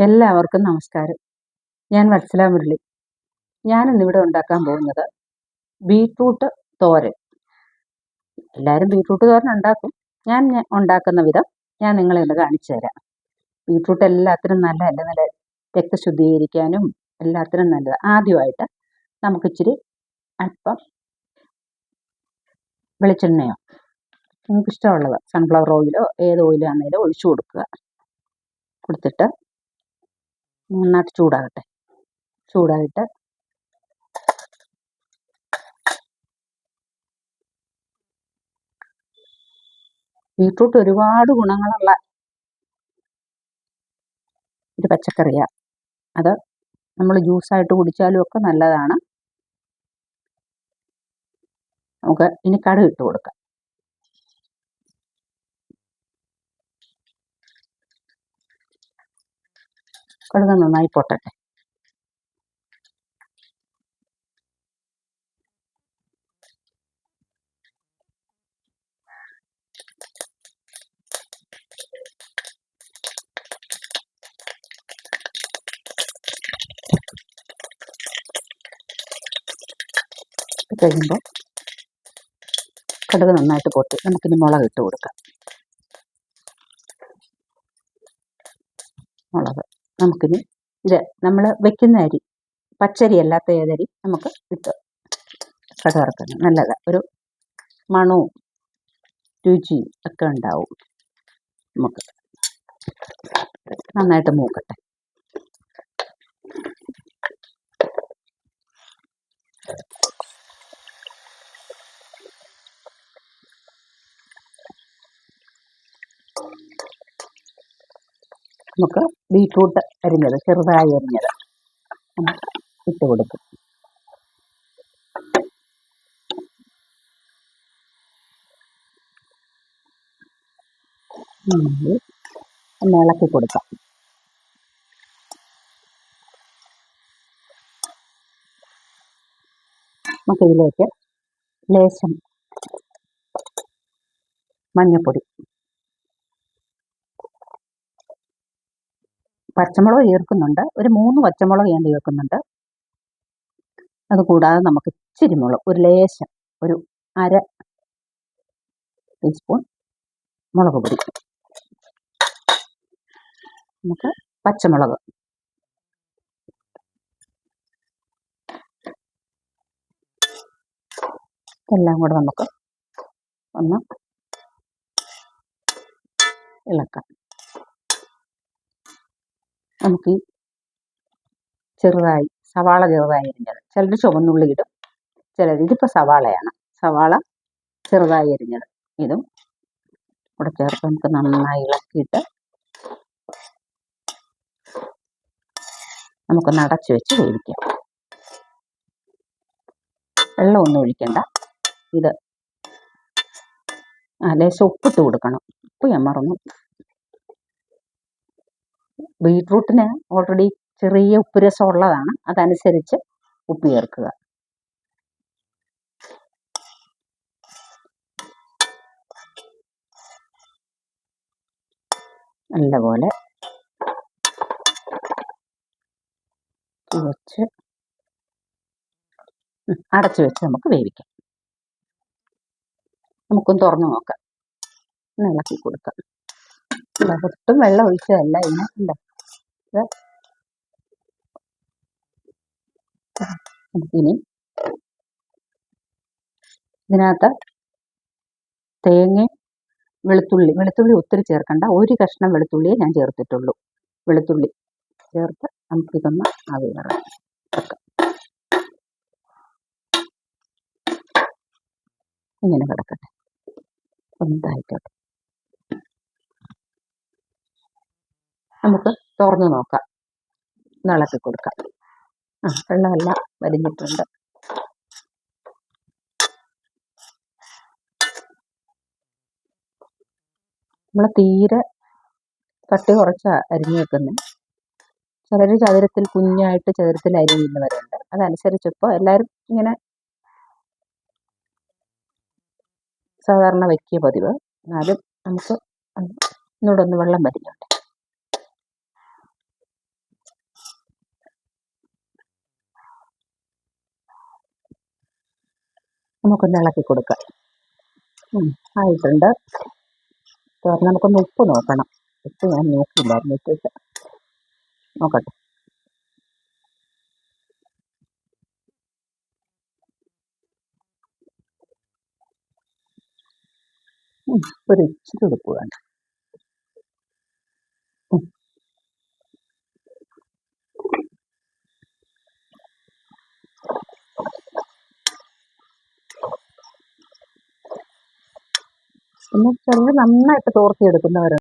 എല്ലാവർക്കും നമസ്കാരം. ഞാൻ വത്സല മുരളി. ഞാനിന്നിവിടെ ഉണ്ടാക്കാൻ പോകുന്നത് ബീട്രൂട്ട് തോരൻ. എല്ലാവരും ബീട്രൂട്ട് തോരൻ ഉണ്ടാക്കും. ഞാൻ ഉണ്ടാക്കുന്ന വിധം ഞാൻ നിങ്ങളെ ഒന്ന് കാണിച്ചു തരാം. ബീട്രൂട്ട് എല്ലാത്തിനും നല്ല രക്തശുദ്ധീകരിക്കാനും എല്ലാത്തിനും നല്ലത്. ആദ്യമായിട്ട് നമുക്കിച്ചിരി അല്പം വെളിച്ചെണ്ണയോ നിങ്ങൾക്ക് ഇഷ്ടമുള്ളത് സൺഫ്ലവർ ഓയിലോ ഏത് ഓയിലോ ആണെങ്കിലും ഒഴിച്ചു കൊടുത്തിട്ട് നന്നായിട്ട് ചൂടായിട്ട് ബീട്രൂട്ട് ഒരുപാട് ഗുണങ്ങളുള്ള ഒരു പച്ചക്കറിയാണ്. അത് നമ്മൾ ജ്യൂസായിട്ട് കുടിച്ചാലും ഒക്കെ നല്ലതാണ്. നമുക്ക് ഇനി കടുക് ഇട്ട് കൊടുക്കാം. കടുക് നന്നായി പൊട്ടട്ടെ. കഴിയുമ്പോൾ കടുക് നന്നായിട്ട് പൊട്ടി നമുക്കിനി മുളക് ഇട്ട് കൊടുക്കാം. മുളക് നമുക്കിനി ഇത് നമ്മൾ വെക്കുന്ന അരി, പച്ചരി അല്ലാത്ത ഏതരി നമുക്ക് ഇട്ട് കടുക് വറുക്കണം. നല്ലതാണ്, ഒരു മണവും രുചിയും ഒക്കെ ഉണ്ടാവും. നമുക്ക് നന്നായിട്ട് മൂക്കട്ടെ. നമുക്ക് ബീട്രൂട്ട് അരിഞ്ഞത്, ചെറുതായി അരിഞ്ഞത് ഇട്ട് കൊടുക്കും. ഒന്ന് ഇളക്കി കൊടുക്കാം. നമുക്ക് ഇതിലേക്ക് ലേശം മഞ്ഞൾപ്പൊടി, പച്ചമുളക് ചേർക്കുന്നുണ്ട്. ഒരു 3 പച്ചമുളക് ഞാൻ ചേർക്കുന്നുണ്ട്. അതുകൂടാതെ നമുക്ക് ഇച്ചിരി മുളക്, ഒരു ലേശം, ഒരു 1/2 ടീസ്പൂൺ മുളക് പൊടി. നമുക്ക് പച്ചമുളക്, എല്ലാം കൂടെ നമുക്ക് ഒന്ന് ഇളക്കാം. നമുക്ക് ഈ സവാള ചെറുതായി അരിഞ്ഞത്, ചിലർ ചുവന്നുള്ളി ഇടും, ഇതിപ്പോൾ സവാളയാണ്. സവാള ചെറുതായി അരിഞ്ഞത് ഇതും കൂടെ ചേർത്ത് നമുക്ക് നന്നായി ഇളക്കിയിട്ട് നമുക്കൊന്ന് അടച്ചു വെച്ച് വേവിക്കാം. വെള്ളമൊന്നും ഒഴിക്കണ്ട. ഇത് ലേശം ഉപ്പിട്ട് കൊടുക്കണം. ഉപ്പ് ഞാൻ മറന്നു. ബീട്രൂട്ടിന് ഓൾറെഡി ചെറിയ ഉപ്പ് രസം ഉള്ളതാണ്, അതനുസരിച്ച് ഉപ്പ് ചേർക്കുക. നല്ലപോലെ വെച്ച് അടച്ചു വെച്ച് നമുക്ക് വേവിക്കാം. നമുക്കൊന്ന് തുറന്നു നോക്കാം. ഒന്ന് ഇളക്കി കൊടുക്കാം. ഒട്ടും വെള്ളം ഒഴിച്ചതല്ല ഇതിന്. നമുക്കിനി ഇതിനകത്ത് തേങ്ങയും വെളുത്തുള്ളി ഒത്തിരി ചേർക്കണ്ട. ഒരു കഷ്ണം വെളുത്തുള്ളിയെ ഞാൻ ചേർത്തിട്ടുള്ളൂ. വെളുത്തുള്ളി ചേർത്ത് നമുക്കിതൊന്ന് ആവിയിറക്കാം. ഇങ്ങനെ കിടക്കട്ടെ, ഒന്നിതായിക്കോട്ടെ. നമുക്ക് തുറന്നു നോക്കാം. ഇളക്കി കൊടുക്കാം. വെള്ളമെല്ലാം വലിഞ്ഞിട്ടുണ്ട്. നമ്മൾ തീരെ കട്ടി കുറച്ച് അരിഞ്ഞു വെക്കുന്നത്. ചിലർ കുഞ്ഞായിട്ട് ചതുരത്തിൽ അരിയുന്നവരുണ്ട്. അതനുസരിച്ച് ഇപ്പോൾ എല്ലാവരും ഇങ്ങനെ സാധാരണ വയ്ക്കുക പതിവ്. എന്നാലും നമുക്ക് ഒന്നുകൂടെ ഒന്ന് വെള്ളം വലിഞ്ഞോട്ടെ. നമുക്കൊന്ന് ഇളക്കി കൊടുക്കാം. ആയിട്ടുണ്ട്. തോരൻ നമുക്കൊന്ന് ഉപ്പ് നോക്കണം. ഉപ്പ് ഞാൻ നോക്കിയില്ലായിരുന്നു, ഇട്ടിട്ട് നോക്കട്ടെ. ഒരു ഇച്ചിരി ഉപ്പ് വേണ്ട. പിന്നെ ചിലർ നന്നായിട്ട് തോർത്തിയെടുക്കുന്നവരുണ്ട്.